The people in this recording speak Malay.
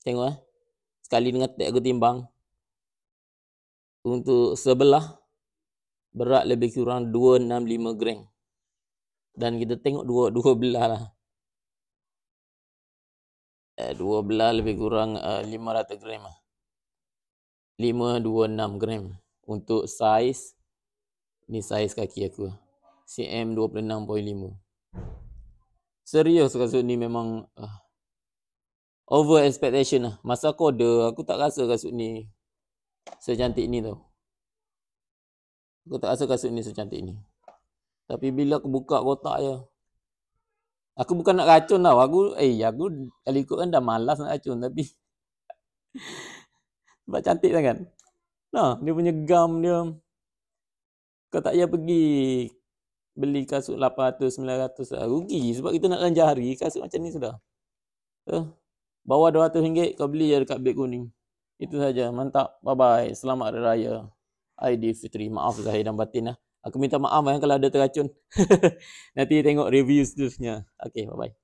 Tengok sekali dengan tag aku timbang. Untuk sebelah berat lebih kurang 265 gram. Dan kita tengok dua belah lah. Dua belah lebih kurang 500 gram lah. 526 gram. Untuk saiz, ni saiz kaki aku. CM 26.5. Serius kasut ni memang over expectation lah. Masa aku order, aku tak rasa kasut ni secantik ni tau. Aku tak rasa kasut ni secantik ni. Tapi bila aku buka kotak je, aku bukan nak racun tau. Aku kali ikut kan dah malas nak racun. Tapi sebab cantik sangat. Nah, dia punya gam dia. Kau tak payah pergi beli kasut 800-900 rugi. Sebab kita nak belanja hari, kasut macam ni sudah. Bawah RM200 kau beli je dekat beg kuning. Itu saja. Mantap. Bye-bye. Selamat Hari Raya Aidilfitri. Maaf zahir dan batin lah. Aku minta maaf kalau ada terracun. Nanti tengok review seterusnya. Okay, bye-bye.